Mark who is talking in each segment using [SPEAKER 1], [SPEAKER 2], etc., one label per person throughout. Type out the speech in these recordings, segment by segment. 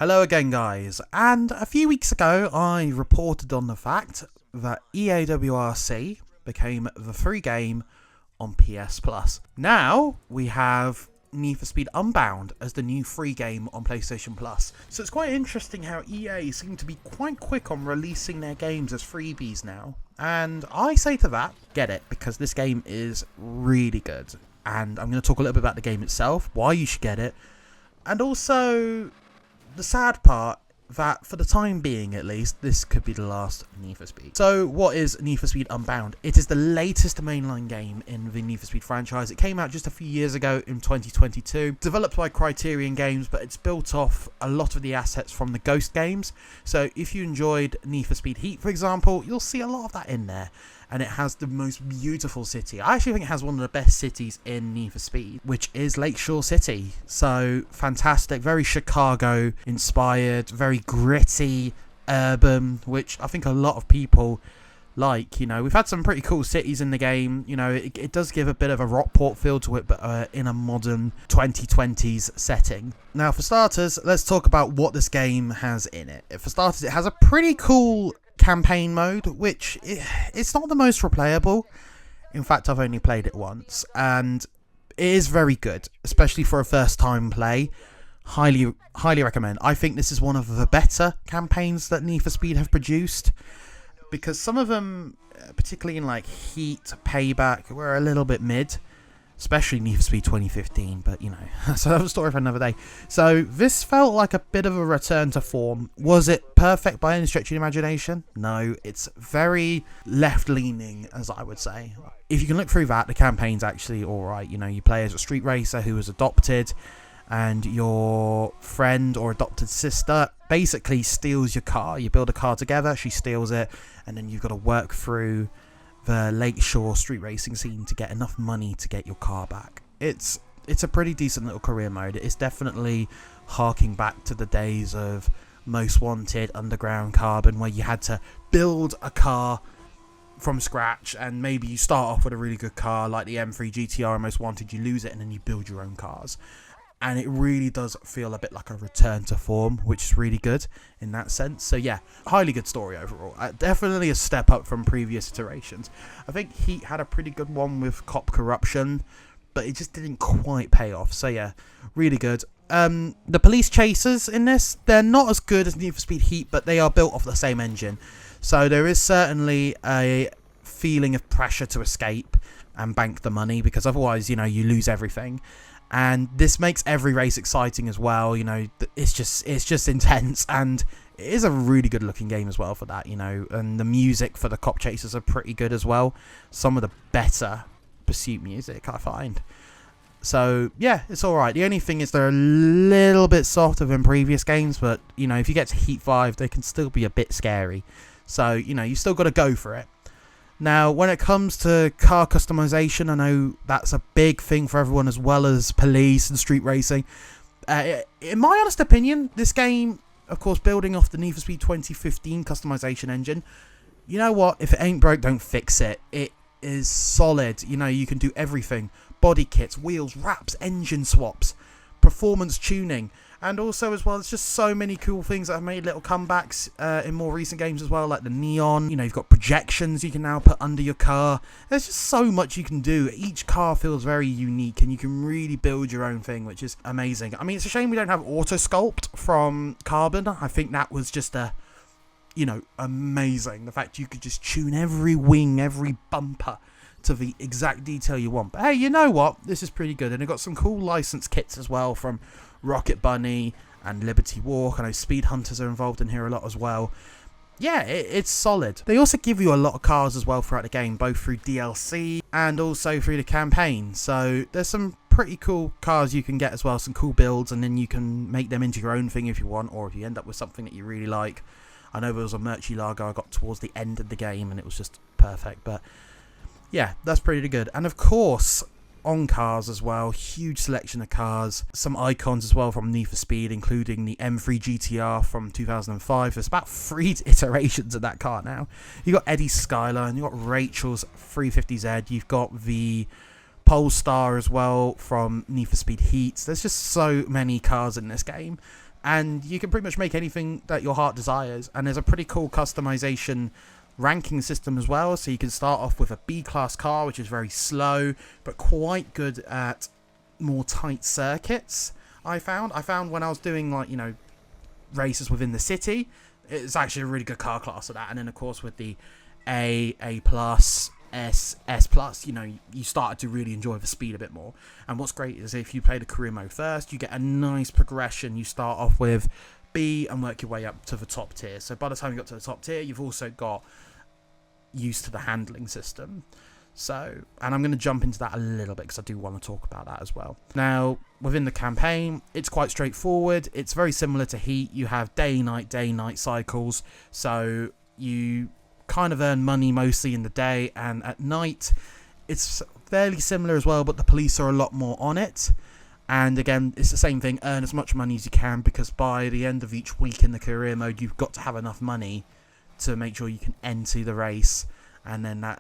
[SPEAKER 1] Hello again, guys, and a few weeks ago I reported on the fact that EA WRC became the free game on PS Plus. Now we have NFS Unbound as the new free game on PlayStation Plus. So it's quite interesting how EA seem to be quite quick on releasing their games as freebies now. And I say to that, get it, because this game is really good. And I'm going to talk a little bit about the game itself, why you should get it, and also the sad part that, for the time being at least, this could be the last Need for Speed. So what is Need for Speed Unbound? It is the latest mainline game in the Need for Speed franchise. It came out just a few years ago in 2022. Developed by Criterion Games, but it's built off a lot of the assets from the Ghost games. So if you enjoyed Need for Speed Heat, for example, you'll see a lot of that in there. And it has the most beautiful city. I actually think it has one of the best cities in Need for Speed, which is Lakeshore City. So fantastic, very Chicago inspired, very gritty, urban, which I think a lot of people like. You know, we've had some pretty cool cities in the game. You know, it does give a bit of a Rockport feel to it, but in a modern 2020s setting. Now, for starters, let's talk about what this game has in it. For starters, it has a pretty cool campaign mode, which it's not the most replayable. In fact, I've only played it once, and it is very good, especially for a first time play. Highly recommend. I think this is one of the better campaigns that Need for Speed have produced, because some of them, particularly in like Heat, Payback, were a little bit mid, especially Need for Speed 2015, but you know, that's another story for another day. So this felt like a bit of a return to form. Was it perfect by any stretch of the imagination? No, it's very left-leaning, as I would say. If you can look through that, the campaign's actually alright. You know, you play as a street racer who was adopted, and your friend or adopted sister basically steals your car. You build a car together, she steals it, and then you've got to work through the Lakeshore street racing scene to get enough money to get your car back. It's a pretty decent little career mode. It's definitely harking back to the days of Most Wanted, Underground Carbon, where you had to build a car from scratch, and maybe you start off with a really good car like the M3 GTR and Most Wanted, you lose it, and then you build your own cars. And it really does feel a bit like a return to form, which is really good in that sense. So yeah, highly good story overall. Definitely a step up from previous iterations. I think Heat had a pretty good one with cop corruption, but it just didn't quite pay off. So yeah, really good. The police chasers in this, they're not as good as Need for Speed Heat, but they are built off the same engine. So there is certainly a feeling of pressure to escape and bank the money, because otherwise, you know, you lose everything. And this makes every race exciting as well. You know, it's just intense, and it is a really good looking game as well for that, you know. And the music for the cop chasers are pretty good as well. Some of the better pursuit music, I find. So yeah, it's alright. The only thing is they're a little bit softer than previous games, but you know, if you get to Heat 5, they can still be a bit scary. So, you know, you still got to go for it. Now, when it comes to car customization, I know that's a big thing for everyone, as well as police and street racing. In my honest opinion, this game, of course, building off the Need for Speed 2015 customization engine, you know what? If it ain't broke, don't fix it. It is solid. You know, you can do everything. Body kits, wheels, wraps, engine swaps, performance tuning. And also, as well, there's just so many cool things that have made little comebacks in more recent games as well, like the neon. You know, you've got projections you can now put under your car. There's just so much you can do. Each car feels very unique, and you can really build your own thing, which is amazing. I mean, it's a shame we don't have auto sculpt from Carbon. I think that was just amazing. The fact you could just tune every wing, every bumper to the exact detail you want. But hey, you know what? This is pretty good. And it got some cool licensed kits as well from Rocket Bunny and Liberty Walk. I know Speed Hunters are involved in here a lot as well. Yeah, it's solid. They also give you a lot of cars as well throughout the game, both through DLC and also through the campaign. So there's some pretty cool cars you can get as well, some cool builds, and then you can make them into your own thing if you want, or if you end up with something that you really like. I know there was a Murcielago I got towards the end of the game, and it was just perfect. But yeah, that's pretty good. And of course, on cars as well, huge selection of cars, some icons as well from Need for Speed, including the M3 GTR from 2005. There's about 3 iterations of that car now. You've got Eddie's Skyline, you've got Rachel's 350Z, you've got the Polestar as well from Need for Speed Heat. There's just so many cars in this game. and you can pretty much make anything that your heart desires. And there's a pretty cool customization ranking system as well, so you can start off with a B-class car, which is very slow but quite good at more tight circuits. I found when I was doing, like, you know, races within the city, it's actually a really good car class for that. And then of course with the A plus, S plus, you know, you started to really enjoy the speed a bit more. And what's great is if you play the career mode first, you get a nice progression. You start off with B and work your way up to the top tier. So by the time you got to the top tier, you've also got used to the handling system. So, and I'm going to jump into that a little bit because I do want to talk about that as well. Now, within the campaign, it's quite straightforward. It's very similar to Heat. You have day-night cycles. So you kind of earn money mostly in the day, and at night it's fairly similar as well, but the police are a lot more on it. And again, it's the same thing, earn as much money as you can, because by the end of each week in the career mode, you've got to have enough money to make sure you can enter the race. And then that,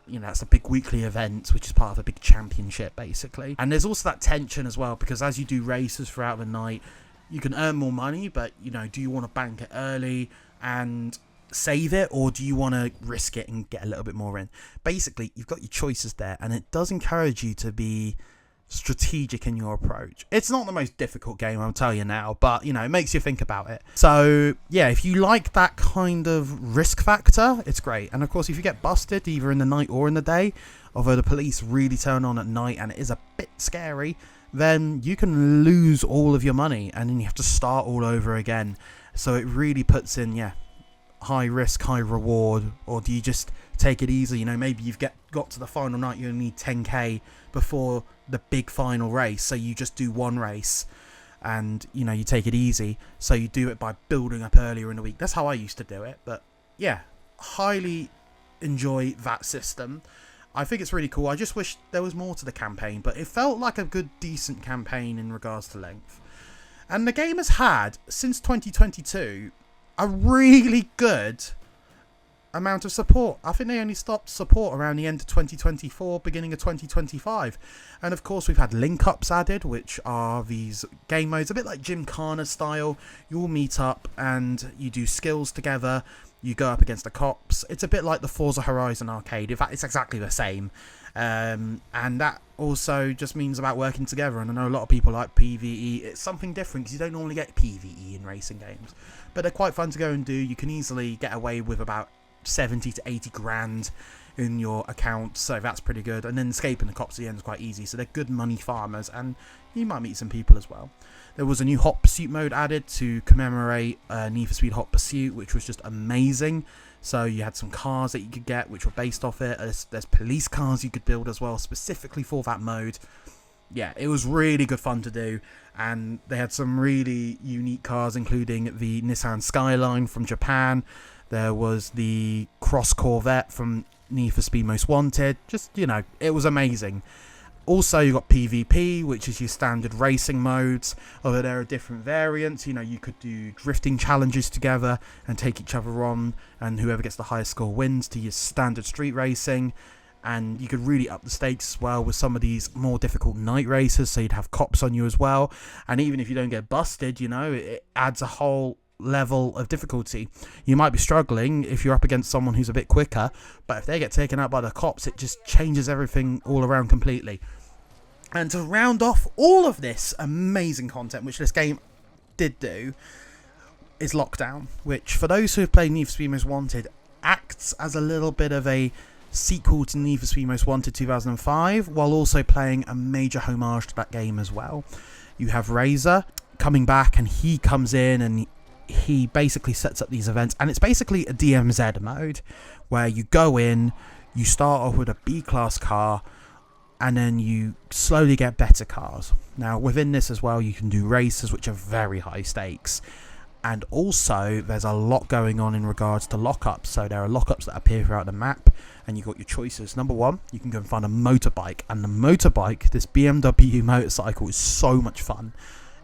[SPEAKER 1] you know, that's a big weekly event, which is part of a big championship, basically. And there's also that tension as well, because as you do races throughout the night, you can earn more money, but, you know, do you want to bank it early and save it, or do you want to risk it and get a little bit more in? Basically, you've got your choices there, and it does encourage you to be strategic in your approach. It's not the most difficult game, I'll tell you now, but, you know, it makes you think about it. So yeah, if you like that kind of risk factor, it's great. And of course, if you get busted either in the night or in the day, although the police really turn on at night and it is a bit scary, then you can lose all of your money and then you have to start all over again. So it really puts in, yeah, high risk, high reward. Or do you just take it easy? You know, maybe you've got to the final night, you only need 10k before the big final race, so you just do one race and, you know, you take it easy. So you do it by building up earlier in the week. That's how I used to do it. But yeah, highly enjoy that system. I think it's really cool. I just wish there was more to the campaign, but it felt like a good, decent campaign in regards to length. And the game has had, since 2022, a really good amount of support. I think they only stopped support around the end of 2024, beginning of 2025. And of course, we've had link-ups added, which are these game modes, a bit like Gymkhana style. You all meet up and you do skills together. You go up against the cops. It's a bit like the Forza Horizon arcade. In fact, it's exactly the same. And that also just means about working together. And I know a lot of people like PvE. It's something different because you don't normally get PvE in racing games. But they're quite fun to go and do. You can easily get away with about 70 to 80 grand in your account, so that's pretty good. And then escaping the cops at the end is quite easy, so they're good money farmers, and you might meet some people as well. There was a new Hot Pursuit mode added to commemorate Need for Speed Hot Pursuit, which was just amazing. So you had some cars that you could get which were based off it. There's police cars you could build as well, specifically for that mode. Yeah, it was really good fun to do, and they had some really unique cars, including the Nissan Skyline from Japan. There was the Cross Corvette from Need for Speed Most Wanted. Just, you know, it was amazing. Also, you got PvP, which is your standard racing modes, although there are different variants. You know, you could do drifting challenges together and take each other on, and whoever gets the highest score wins, to your standard street racing. And you could really up the stakes as well with some of these more difficult night races, so you'd have cops on you as well. And even if you don't get busted, you know, it adds a whole level of difficulty. You might be struggling if you're up against someone who's a bit quicker, but if they get taken out by the cops, it just changes everything all around completely. And to round off all of this amazing content, which this game did do, is Lockdown, which, for those who have played Need for Speed Most Wanted, acts as a little bit of a sequel to Need for Speed Most Wanted 2005, while also playing a major homage to that game as well. You have Razor coming back, and he comes in and he basically sets up these events, and it's basically a DMZ mode where you go in, you start off with a B-class car, and then you slowly get better cars. Now, within this as well, you can do races, which are very high stakes. And also, there's a lot going on in regards to lockups. So there are lockups that appear throughout the map, and you've got your choices. Number one, you can go and find a motorbike. And the motorbike, this BMW motorcycle, is so much fun.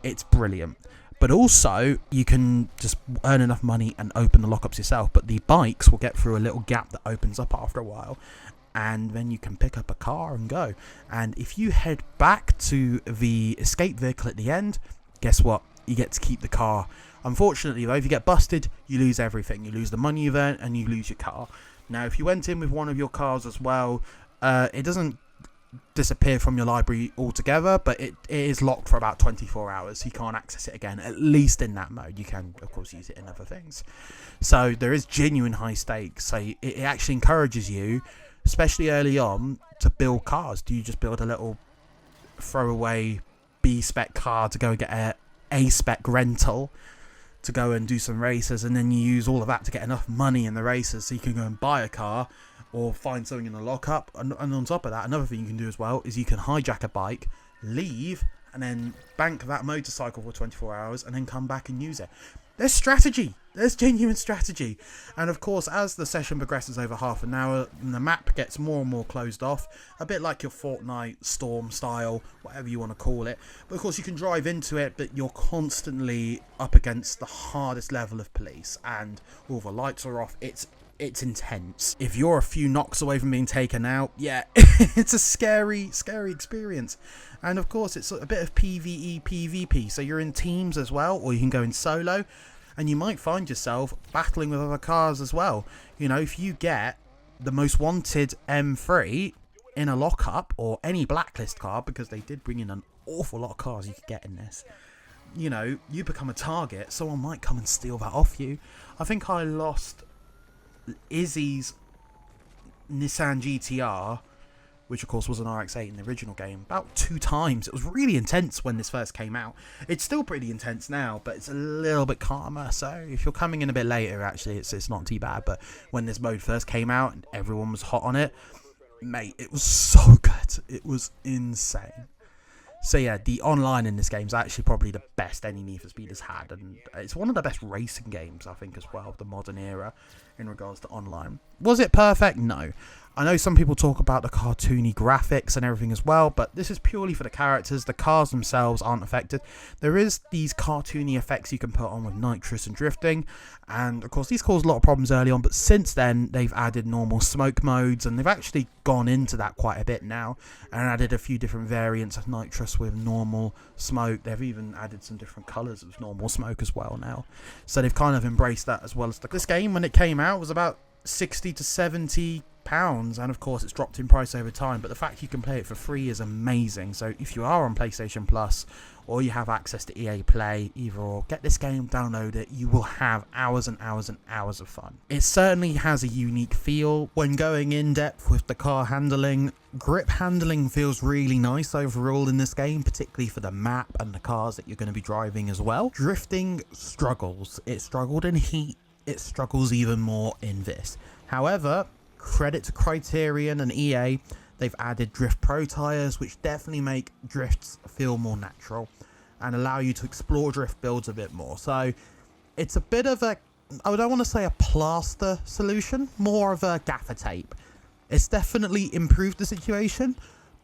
[SPEAKER 1] It's brilliant. But also, you can just earn enough money and open the lockups yourself. But the bikes will get through a little gap that opens up after a while. And then you can pick up a car and go. And if you head back to the escape vehicle at the end, guess what? you get to keep the car. Unfortunately though, if you get busted, you lose everything. You lose the money you've earned and you lose your car. Now if you went in with one of your cars as well, it doesn't disappear from your library altogether, but it is locked for about 24 hours. You can't access it again, at least in that mode. You can of course use it in other things. So there is genuine high stakes. So it actually encourages you, especially early on, to build cars. Do you just build a little throwaway B spec car to go get a spec rental to go and do some races, and then you use all of that to get enough money in the races so you can go and buy a car or find something in the lockup? And on top of that, another thing you can do as well is you can hijack a bike, leave, and then bank that motorcycle for 24 hours and then come back and use it. There's strategy. There's genuine strategy. And of course, as the session progresses over half an hour, the map gets more and more closed off, a bit like your Fortnite Storm style, whatever you want to call it. But of course, you can drive into it, but you're constantly up against the hardest level of police, and all the lights are off. It's intense. If you're a few knocks away from being taken out, yeah, it's a scary experience. And of course, it's a bit of PvE, PvP. So you're in teams as well, or you can go in solo, and you might find yourself battling with other cars as well. You know, if you get the most wanted M3 in a lockup, or any blacklist car, because they did bring in an awful lot of cars you could get in this, you know, you become a target. Someone might come and steal that off you. I think I lost Izzy's Nissan GTR, which of course was an RX-8 in the original game, about 2 times. It was really intense when this first came out. It's still pretty intense now, but it's a little bit calmer. So if you're coming in a bit later, actually, it's not too bad. But when this mode first came out and everyone was hot on it, mate, it was so good. It was insane. So yeah, the online in this game is actually probably the best any Need for Speed has had, and it's one of the best racing games, I think, as well, of the modern era in regards to online. Was it perfect? No. I know some people talk about the cartoony graphics and everything as well, but this is purely for the characters. The cars themselves aren't affected. There is these cartoony effects you can put on with nitrous and drifting, and of course these caused a lot of problems early on, but since then they've added normal smoke modes, and they've actually gone into that quite a bit now and added a few different variants of nitrous with normal smoke. They've even added some different colours of normal smoke as well now, so they've kind of embraced that as well as this game, when it came out, was about 60 to 70 pounds, and of course it's dropped in price over time, but the fact you can play it for free is amazing. So if you are on PlayStation Plus, or you have access to EA Play, either or, get this game, download it. You will have hours and hours and hours of fun. It certainly has a unique feel when going in depth with the car handling. Grip handling feels really nice overall in this game, particularly for the map and the cars that you're going to be driving as well. Drifting struggles. It struggled in Heat. It struggles even more in this. However, credit to Criterion and EA, they've added Drift Pro tyres, which definitely make drifts feel more natural and allow you to explore drift builds a bit more. So it's a bit of a, I don't want to say a plaster solution, more of a gaffer tape. It's definitely improved the situation,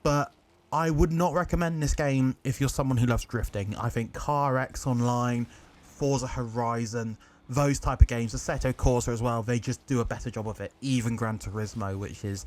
[SPEAKER 1] but I would not recommend this game if you're someone who loves drifting. I think Car X Online, Forza Horizon, those type of games, Assetto Corsa as well, they just do a better job of it. Even Gran Turismo, which is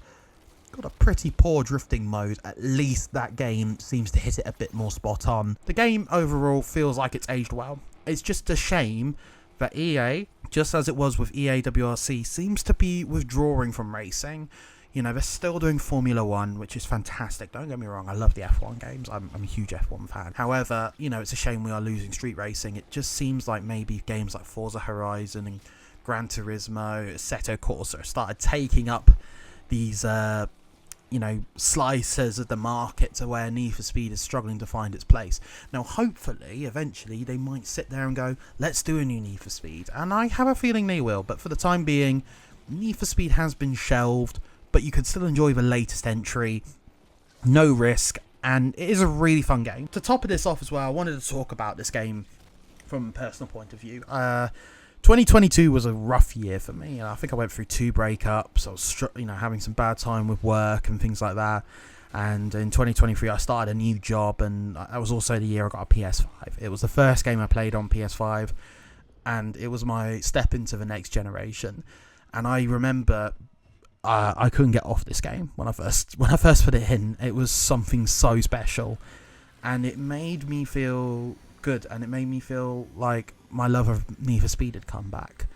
[SPEAKER 1] got a pretty poor drifting mode, at least that game seems to hit it a bit more spot on. The game overall feels like it's aged well. It's just a shame that EA, just as it was with EA WRC, seems to be withdrawing from racing. You know, they're still doing Formula 1, which is fantastic. Don't get me wrong, I love the F1 games. I'm a huge F1 fan. However, you know, it's a shame we are losing street racing. It just seems like maybe games like Forza Horizon and Gran Turismo, Assetto Corsa started taking up these, you know, slices of the market to where Need for Speed is struggling to find its place. Now, hopefully, eventually, they might sit there and go, let's do a new Need for Speed. And I have a feeling they will. But for the time being, Need for Speed has been shelved, but you can still enjoy the latest entry, no risk, and it is a really fun game. To top of this off as well, I wanted to talk about this game from a personal point of view. 2022 was a rough year for me. I think I went through 2 breakups. I was, you know, having some bad time with work and things like that. And in 2023, I started a new job, and that was also the year I got a PS5. It was the first game I played on PS5, and it was my step into the next generation. And I remember I couldn't get off this game when I first put it in. It was something so special, and it made me feel good, and it made me feel like my love of Need for Speed had come back.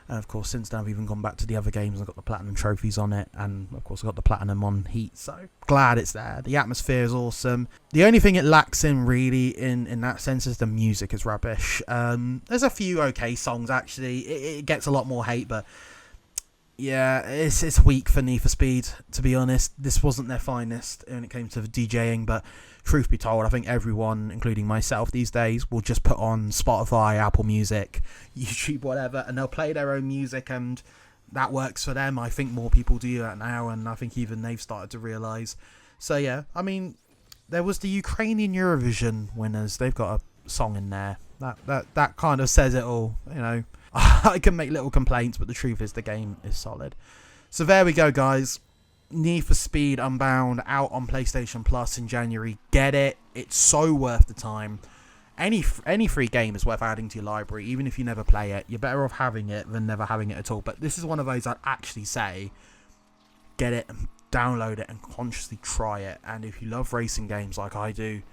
[SPEAKER 1] And of course, since then I've even gone back to the other games. I've got the platinum trophies on it, and of course I've got the platinum on Heat, so glad it's there. The atmosphere is awesome. The only thing it lacks in really in that sense is the music is rubbish. There's a few okay songs actually. It gets a lot more hate, but yeah, it's weak for Need for Speed, to be honest. This wasn't their finest when it came to DJing, but truth be told, I think everyone, including myself these days, will just put on Spotify, Apple Music, YouTube, whatever, and they'll play their own music, and that works for them. I think more people do that now, and I think even they've started to realise. So yeah, I mean, there was the Ukrainian Eurovision winners. They've got a song in there. That kind of says it all, you know. I can make little complaints, but the truth is the game is solid. So there we go, guys. Need for Speed Unbound out on PlayStation Plus in January. Get it. It's so worth the time. Any free game is worth adding to your library, even if you never play it. You're better off having it than never having it at all. But this is one of those I'd actually say, get it and download it and consciously try it. And if you love racing games like I do,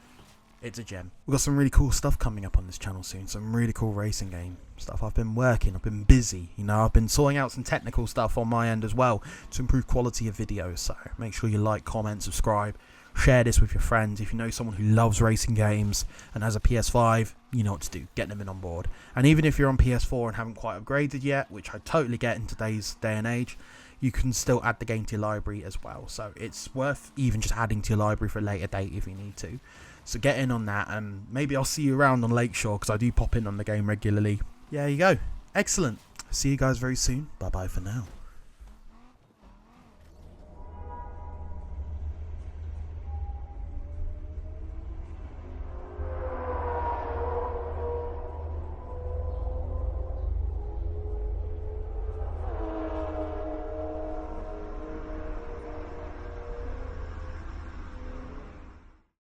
[SPEAKER 1] it's a gem. We've got some really cool stuff coming up on this channel soon. Some really cool racing game stuff. I've been working. I've been busy. You know, I've been sorting out some technical stuff on my end as well to improve quality of videos. So make sure you like, comment, subscribe, share this with your friends. If you know someone who loves racing games and has a PS5, you know what to do. Get them in on board. And even if you're on PS4 and haven't quite upgraded yet, which I totally get in today's day and age, you can still add the game to your library as well. So it's worth even just adding to your library for a later date if you need to. So get in on that, and maybe I'll see you around on Lakeshore, because I do pop in on the game regularly. Yeah, there you go. Excellent. See you guys very soon. Bye bye for now.